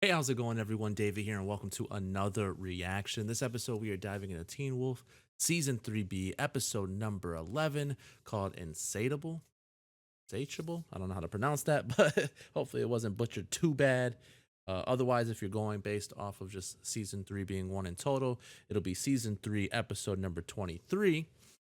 Hey, how's it going, everyone? David here, and welcome to another reaction. This episode, we are diving into Teen Wolf Season 3B, episode number 11, called Insatiable. Insatiable? I don't know how to pronounce that, but hopefully it wasn't butchered too bad. Otherwise, if you're going based off of just Season 3 being one in total, it'll be Season 3, episode number 23.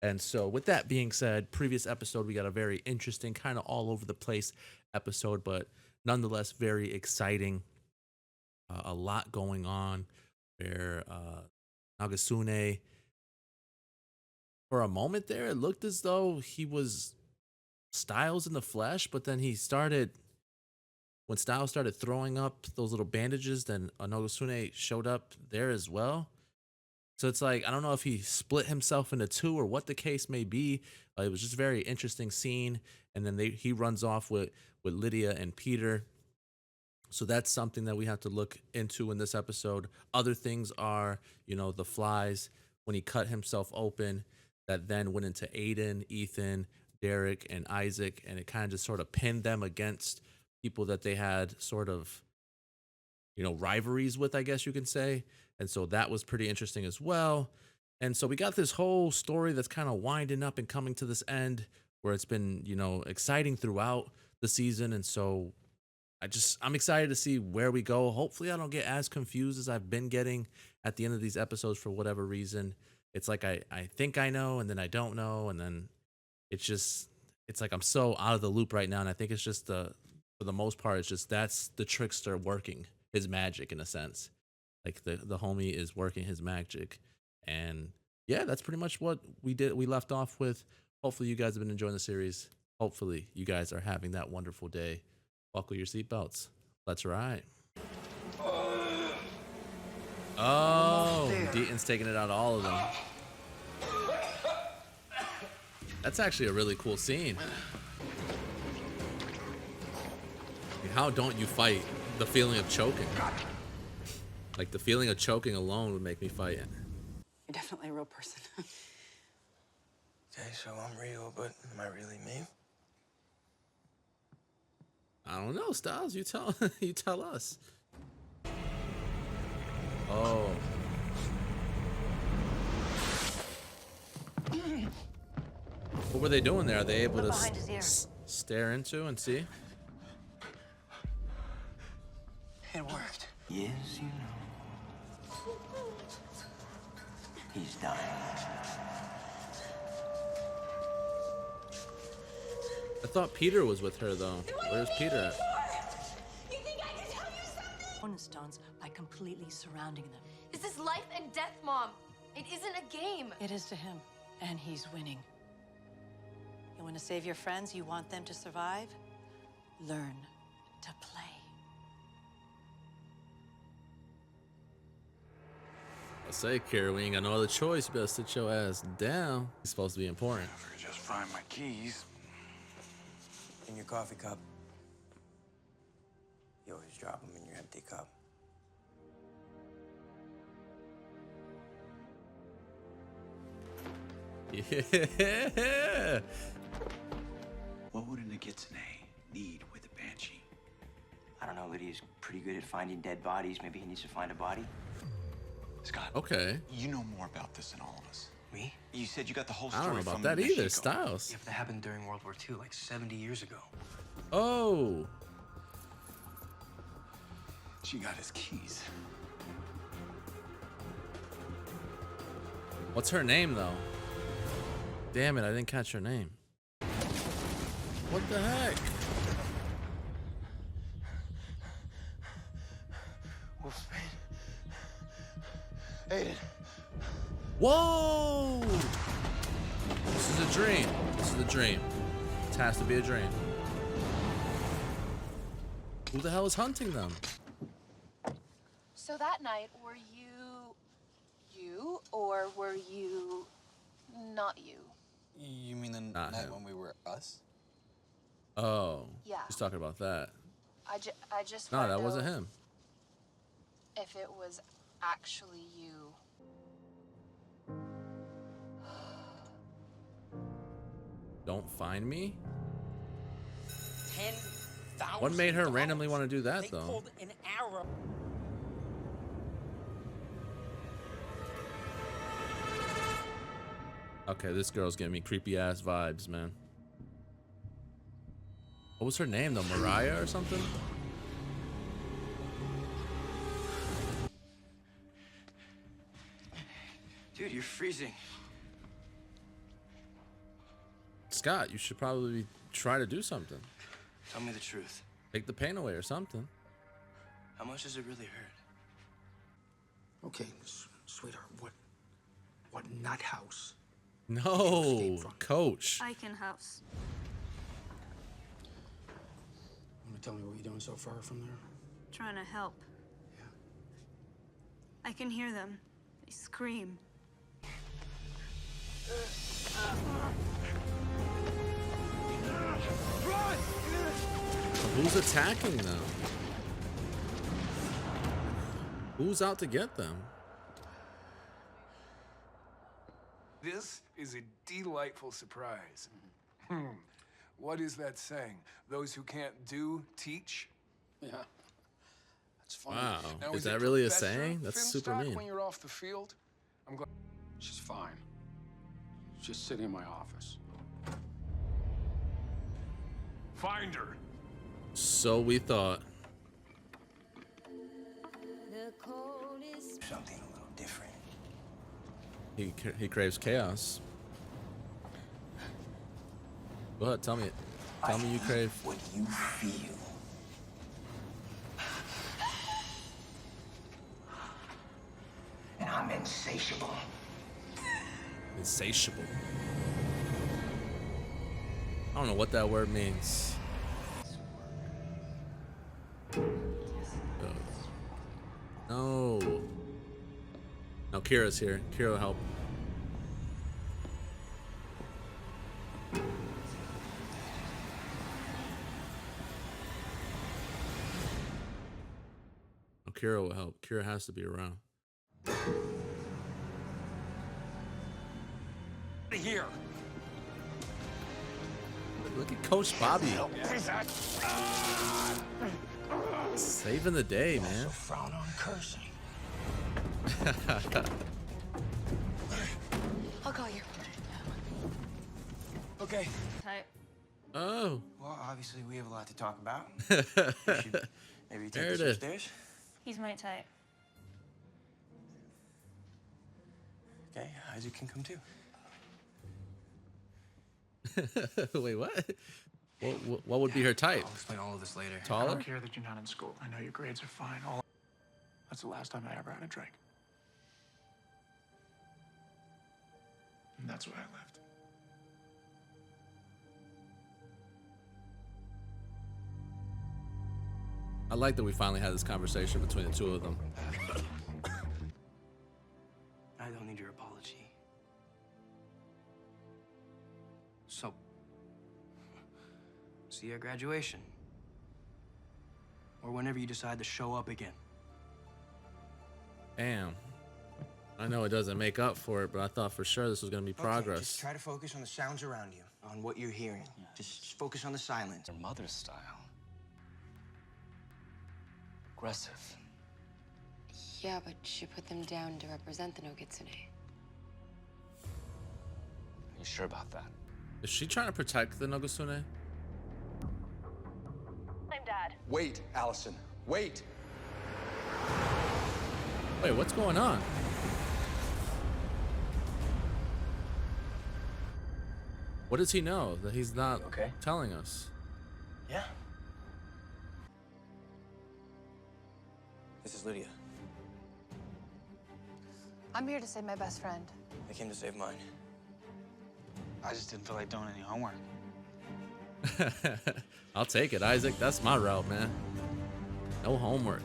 And so, with that being said, previous episode, we got a very interesting, kind of all over the place episode, but nonetheless, very exciting, a lot going on where Nagasune, for a moment there, it looked as though he was Styles in the flesh, but then when Styles started throwing up those little bandages, then Nagasune showed up there as well. So it's like, I don't know if he split himself into two or what the case may be. It was just a very interesting scene. And then he runs off with Lydia and Peter. So that's something that we have to look into in this episode. Other things are, the flies when he cut himself open, that then went into Aiden, Ethan, Derek, and Isaac, and it kind of just sort of pinned them against people that they had sort of, rivalries with, I guess you can say. And so that was pretty interesting as well. And so we got this whole story that's kind of winding up and coming to this end where it's been, exciting throughout the season. And so I'm excited to see where we go. Hopefully I don't get as confused as I've been getting at the end of these episodes for whatever reason. It's like I think I know and then I don't know, and then it's like I'm so out of the loop right now, and I think it's just for the most part it's just that's the trickster working his magic in a sense. Like the homie is working his magic. And yeah, that's pretty much what we left off with. Hopefully you guys have been enjoying the series. Hopefully you guys are having that wonderful day. Buckle your seatbelts. Let's ride. Oh, Deaton's taking it out of all of them. That's actually a really cool scene. How don't you fight the feeling of choking? Like, the feeling of choking alone would make me fight it. You're definitely a real person. Okay, so I'm real, but am I really me? I don't know, Styles. You tell you tell us. Oh. What were they doing there? Are they able to stare into and see? It worked. Yes, you know. He's dying. I thought Peter was with her, though. Where's Peter at? You think I can tell you something? Cornerstones by completely surrounding them. This is life and death, Mom. It isn't a game. It is to him, and he's winning. You want to save your friends? You want them to survive? Learn to play. I say, Kara, we ain't got no other choice. You better sit your ass down. It's supposed to be important. Never just find my keys. In your coffee cup. You always drop them in your empty cup. Yeah. What would an Akitsune need with a Banshee? I don't know, Lydia's pretty good at finding dead bodies. Maybe he needs to find a body. Scott, Okay. you know more about this than all of us. Me? You said you got the whole I story don't know about from that Mexico. either, Styles. Yeah, but that happened during World War II, like 70 years ago. Oh. She got his keys. What's her name, though? Damn it, I didn't catch her name. What the heck? Wolfsbane. Aiden. Whoa! This is a dream. This is a dream. It has to be a dream. Who the hell is hunting them? So that night, were you or were you not you? You mean the Not night him. when we were us? Oh. Yeah. She's talking about that. I just No, wanna that know wasn't him. if it was actually you. Don't find me? 10,000. What made her randomly want to do that, They though? pulled an arrow. Okay, this girl's giving me creepy ass vibes, man. What was her name though? Mariah or something? Dude, you're freezing. Scott, you should probably try to do something. Tell me the truth. Take the pain away or something. How much does it really hurt? Okay, sweetheart, what nut house? No, coach. Icon House. You wanna tell me what you're doing so far from there? Trying to help. Yeah. I can hear them. They scream. Who's attacking them? Who's out to get them? This is a delightful surprise. What is that saying? Those who can't do, teach? Yeah. That's funny. Wow. Now, Is it that really a Professor saying? That's super Finstock mean. when you're off the field? I'm glad. She's fine. She's sitting in my office. Find her. So we thought. Something a little different. He craves chaos. Go ahead, tell me it. Tell me you crave. What you feel. And I'm insatiable. Insatiable. I don't know what that word means. No. No, Kira's here. Kira will help. No, Kira will help. Kira has to be around. Here. Look at Coach Bobby. Saving the day, man. Frown on cursing. I'll call you. Okay. Type. Oh. Well, obviously we have a lot to talk about. There We should maybe take it this is. upstairs. He's my type. Okay, Isaac can come too. Wait, what? What would be her type? I'll explain all of this later. I Taller? don't care that you're not in school. I know your grades are fine. That's the last time I ever had a drink. And that's why I left. I like that we finally had this conversation between the two of them. I don't need your apology. So, see you at graduation. Or whenever you decide to show up again. Damn. I know it doesn't make up for it, but I thought for sure this was going to be Okay, progress. just try to focus on the sounds around you, on what you're hearing. Just focus on the silence. Your mother's style. Aggressive. Yeah, but she put them down to represent the Nogitsune. You sure about that? Is she trying to protect the Nogitsune? I'm Dad. Wait, Allison. Wait! Wait, what's going on? What does he know that he's not Okay. telling us? Yeah. This is Lydia. I'm here to save my best friend. I came to save mine. I just didn't feel like doing any homework. I'll take it, Isaac. That's my route, man. No homework.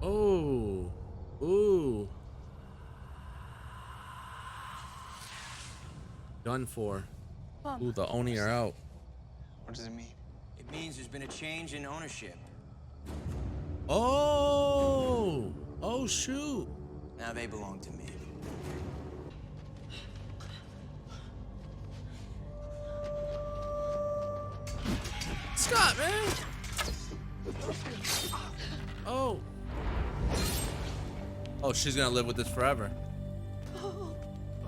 Oh. Ooh. Done for. Mom. Ooh, the Oni are out. What does it mean? It means there's been a change in ownership. Oh. Oh, shoot. Now they belong to me. Scott, man. Oh. Oh, Oh, she's gonna live with this forever.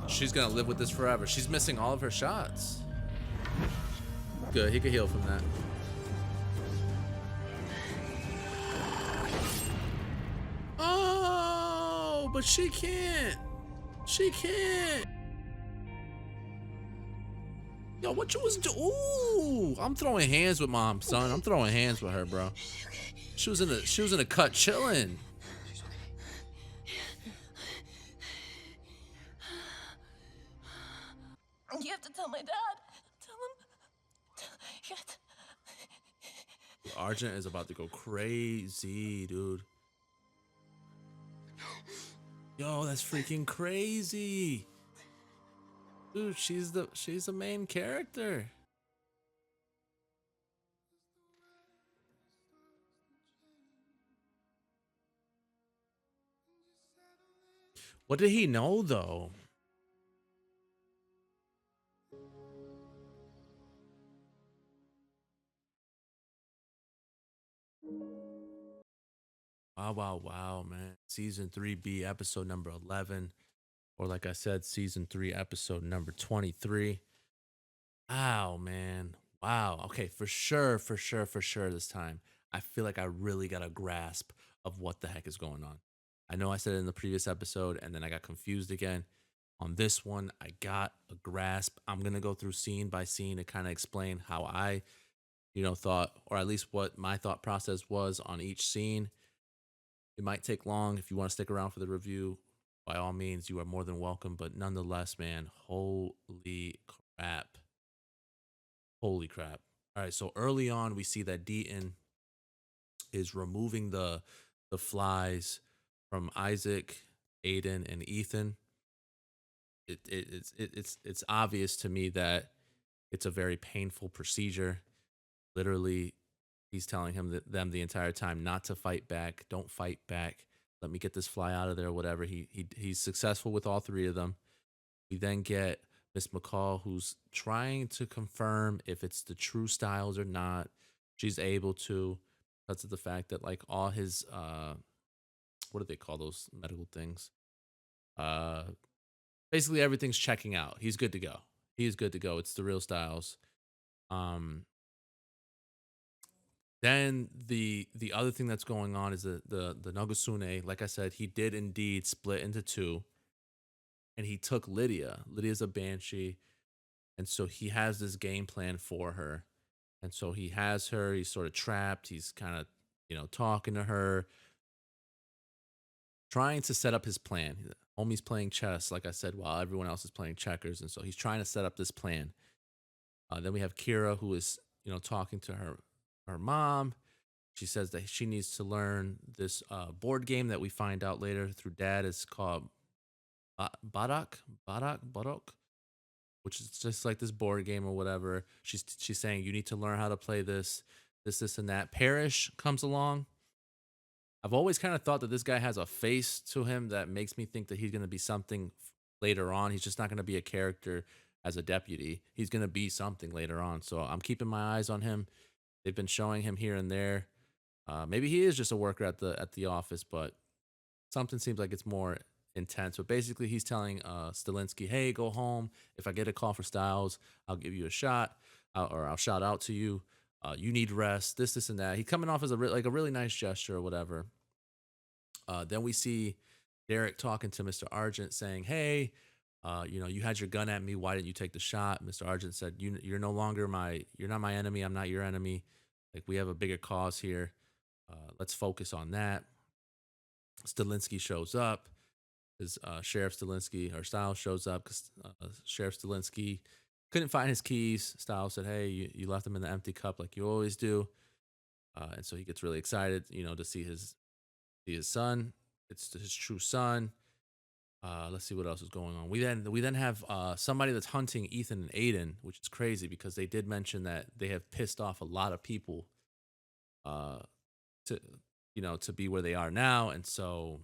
She's gonna live with this forever. She's missing all of her shots. Good, he could heal from that. Oh, but she can't. She can't. Yo, what you was doing? Ooh, I'm throwing hands with mom, son. I'm throwing hands with her, bro. She was in a cut chilling. You have to tell my dad. Tell him. You have to... Argent is about to go crazy, dude. Yo, that's freaking crazy. Dude, she's the main character. What did he know though? Wow, wow, wow, man. Season 3B, episode number 11. Or like I said, season 3, episode number 23. Wow, man. Wow. Okay, for sure this time. I feel like I really got a grasp of what the heck is going on. I know I said it in the previous episode and then I got confused again. On this one, I got a grasp. I'm going to go through scene by scene to kind of explain how I, thought, or at least what my thought process was on each scene. It might take long. If you want to stick around for the review, by all means, you are more than welcome. But nonetheless, man, holy crap. Holy crap. All right, so early on, we see that Deaton is removing the flies from Isaac, Aiden, and Ethan. It's obvious to me that it's a very painful procedure. Literally, he's telling them the entire time not to fight back. Don't fight back. Let me get this fly out of there. Whatever. He's successful with all three of them. We then get Miss McCall, who's trying to confirm if it's the true Styles or not. She's able to, because of the fact that like all his what do they call those medical things? Basically everything's checking out. He's good to go. He's good to go. It's the real Styles. Then the other thing that's going on is the Nogosune. Like I said, he did indeed split into two, and he took Lydia. Lydia's a banshee, and so he has this game plan for her, and so he has her. He's sort of trapped. He's kind of talking to her, trying to set up his plan. Homie's playing chess, like I said, while everyone else is playing checkers, and so he's trying to set up this plan. Then we have Kira, who is talking to her mom. She says that she needs to learn this board game that we find out later through dad is called Barak, which is just like this board game or whatever. She's saying you need to learn how to play this, and that. Parrish comes along. I've always kind of thought that this guy has a face to him that makes me think that he's going to be something later on. He's just not going to be a character as a deputy. He's going to be something later on. So I'm keeping my eyes on him. They've been showing him here and there. Maybe he is just a worker at the office, but something seems like it's more intense. But basically, he's telling Stilinski, "Hey, go home. If I get a call for Styles, I'll give you a shot, or I'll shout out to you. You need rest. This, and that." He's coming off as a really nice gesture or whatever. Then we see Derek talking to Mr. Argent, saying, "Hey, you had your gun at me. Why didn't you take the shot?" Mr. Argent said, "You're no longer you're not my enemy. I'm not your enemy. Like, we have a bigger cause here. Let's focus on that." Stilinski shows up. His Sheriff Stilinski, or Styles shows up because Sheriff Stilinski couldn't find his keys. Styles said, "Hey, you left them in the empty cup like you always do." And so he gets really excited, to see his son. It's his true son. Let's see what else is going on. We then have somebody that's hunting Ethan and Aiden, which is crazy because they did mention that they have pissed off a lot of people to be where they are now, and so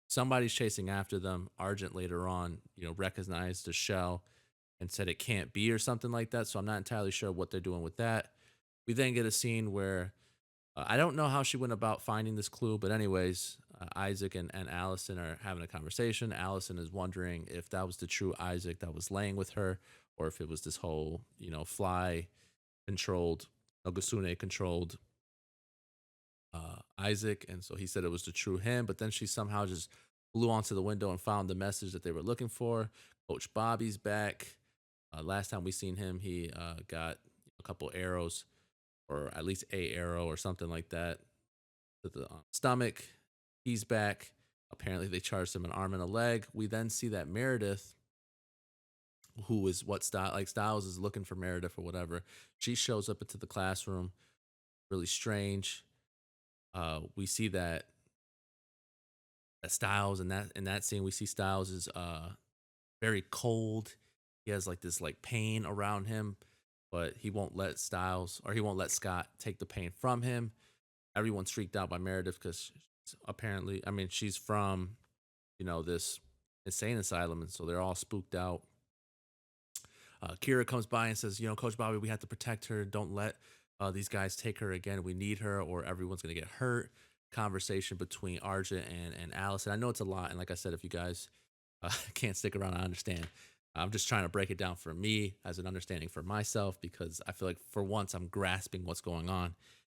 somebody's chasing after them. Argent later on, recognized the shell and said it can't be or something like that. So I'm not entirely sure what they're doing with that. We then get a scene where I don't know how she went about finding this clue, but anyways, Isaac and Allison are having a conversation. Allison is wondering if that was the true Isaac that was laying with her, or if it was this whole, fly controlled, Nogosune controlled Isaac. And so he said it was the true him, but then she somehow just flew onto the window and found the message that they were looking for. Coach Bobby's back. Last time we seen him, he got a couple arrows, or at least a arrow or something like that, to the stomach. He's back. Apparently, they charged him an arm and a leg. We then see that Meredith, who is what Styles is looking for Meredith or whatever, she shows up into the classroom. Really strange. We see that Styles in that scene. We see Styles is very cold. He has like this like pain around him, but he won't let Scott take the pain from him. Everyone's freaked out by Meredith because apparently, I mean, she's from, this insane asylum, and so they're all spooked out. Kira comes by and says, Coach Bobby, we have to protect her. Don't let these guys take her again. We need her, or everyone's gonna get hurt. Conversation between Argent and Allison. I know it's a lot, and like I said, if you guys can't stick around, I understand. I'm just trying to break it down for me as an understanding for myself, because I feel like for once I'm grasping what's going on.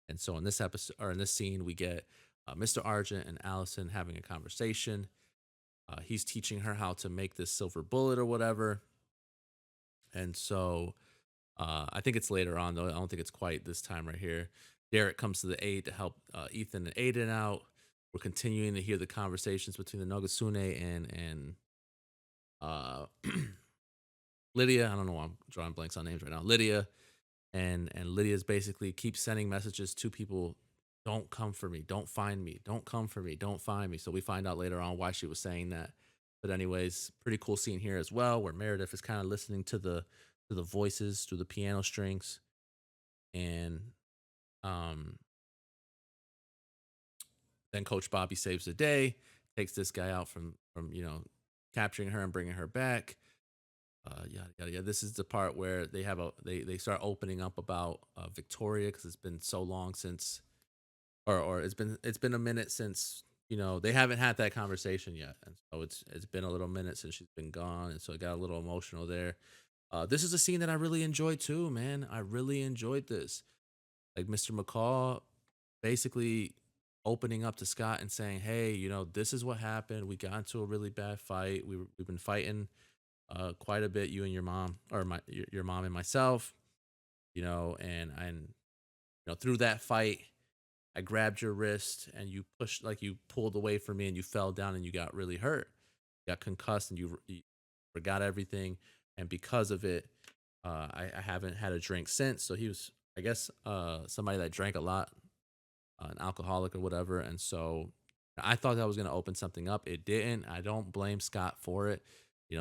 And so in this episode, or in this scene, we get Mr. Argent and Allison having a conversation. He's teaching her how to make this silver bullet or whatever. And so I think it's later on, though. I don't think it's quite this time right here. Derek comes to the aid to help Ethan and Aiden out. We're continuing to hear the conversations between the Nogosune and Lydia. I don't know why I'm drawing blanks on names right now. Lydia. And Lydia's basically keeps sending messages to people. Don't come for me. Don't find me. Don't come for me. Don't find me. So we find out later on why she was saying that. But anyways, pretty cool scene here as well, where Meredith is kind of listening to the voices through the piano strings. And then Coach Bobby saves the day, takes this guy out from capturing her and bringing her back. Yada yada yada. This is the part where they start opening up about Victoria, because it's been so long since, or it's been a minute since, they haven't had that conversation yet, and so it's been a little minute since she's been gone, and so it got a little emotional there. This is a scene that I really enjoyed too, man. I really enjoyed this. Like Mr. McCall basically opening up to Scott and saying, "Hey, this is what happened. We got into a really bad fight. We've been fighting quite a bit, you and your mom, or your mom and myself, and through that fight, I grabbed your wrist and you pushed, like you pulled away from me, and you fell down and you got really hurt. You got concussed, and you forgot everything, and because of it, I haven't had a drink since." So he was, I guess, somebody that drank a lot, an alcoholic or whatever, and so I thought that was going to open something up. It didn't. I don't blame Scott for it.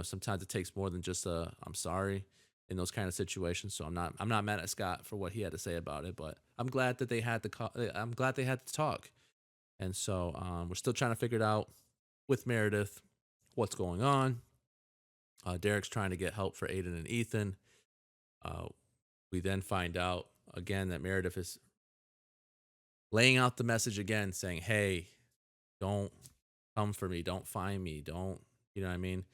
Sometimes it takes more than just a "I'm sorry" in those kind of situations. So I'm not mad at Scott for what he had to say about it, but I'm glad that I'm glad they had to talk. And so we're still trying to figure it out with Meredith, what's going on. Derek's trying to get help for Aiden and Ethan. We then find out again that Meredith is laying out the message again, saying, "Hey, don't come for me. Don't find me. Don't," you know what I mean?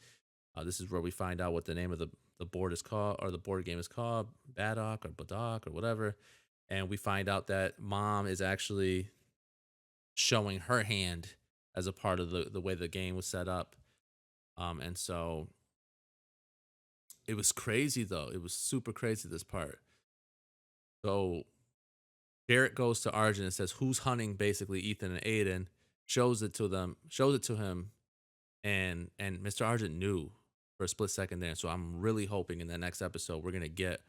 This is where we find out what the name of the board is called, or the board game is called, Baddock or Badock or whatever. And we find out that Mom is actually showing her hand as a part of the way the game was set up. And so it was crazy, though. It was super crazy, this part. So Derek goes to Arjun and says, "Who's hunting?" Basically, Ethan and Aiden. Shows it to him, and Mr. Argent knew for a split second there. So I'm really hoping in the next episode we're gonna get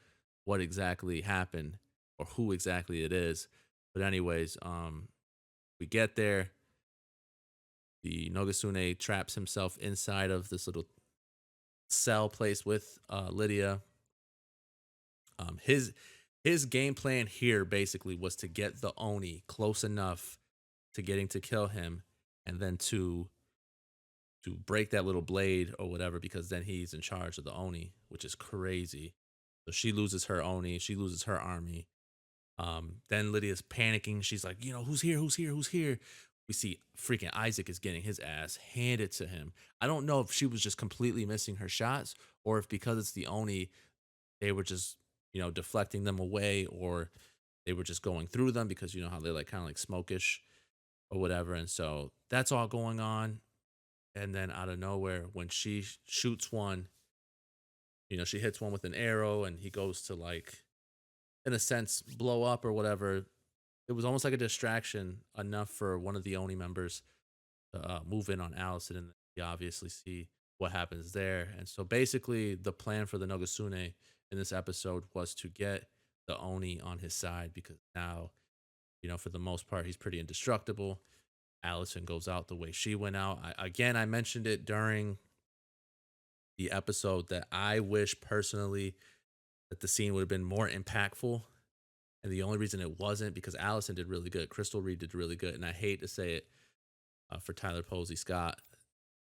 what exactly happened, or who exactly it is. But anyways, we get there. The Nogosune traps himself inside of this little cell place with Lydia. His game plan here basically was to get the Oni close enough to getting to kill him, and then to break that little blade or whatever, because then he's in charge of the Oni, which is crazy. So she loses her Oni, she loses her army. Then Lydia's panicking. She's like, "Who's here? Who's here? Who's here?" we see freaking Isaac is getting his ass handed to him. I don't know if she was just completely missing her shots or if because it's the Oni, they were just, deflecting them away or they were just going through them because you know how they're like kind of like smokish or whatever. And so that's all going on. And then out of nowhere, when she shoots one, she hits one with an arrow and he goes to like, in a sense, blow up or whatever. It was almost like a distraction enough for one of the Oni members to move in on Allison, and you obviously see what happens there. And so basically, the plan for the Nogasune in this episode was to get the Oni on his side because now, for the most part, he's pretty indestructible. Allison goes out the way she went out. I mentioned it during the episode that I wish personally that the scene would have been more impactful. And the only reason it wasn't because Allison did really good. Crystal Reed did really good. And I hate to say it for Tyler Posey Scott.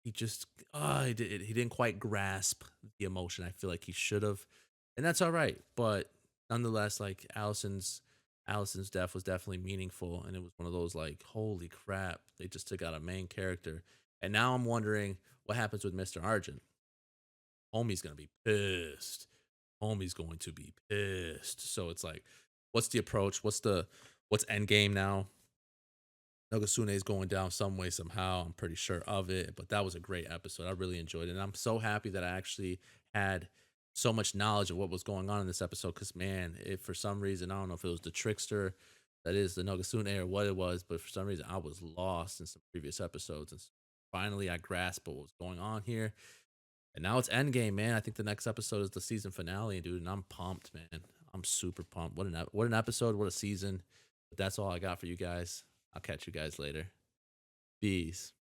He just, he didn't quite grasp the emotion. I feel like he should have. And that's all right. But nonetheless, like Allison's death was definitely meaningful. And it was one of those like, holy crap, they just took out a main character. And now I'm wondering what happens with Mr. Argent. Homie's going to be pissed. Homie's going to be pissed. So it's like, what's the approach? What's end game now? Nogasune is going down some way, somehow. I'm pretty sure of it. But that was a great episode. I really enjoyed it. And I'm so happy that I actually had so much knowledge of what was going on in this episode. Because, man, if for some reason, I don't know if it was the trickster that is the Nogasune or what it was, but for some reason, I was lost in some previous episodes. And finally, I grasped what was going on here. And now it's Endgame, man. I think the next episode is the season finale, dude. And I'm pumped, man. I'm super pumped. What an episode. What a season. But that's all I got for you guys. I'll catch you guys later. Peace.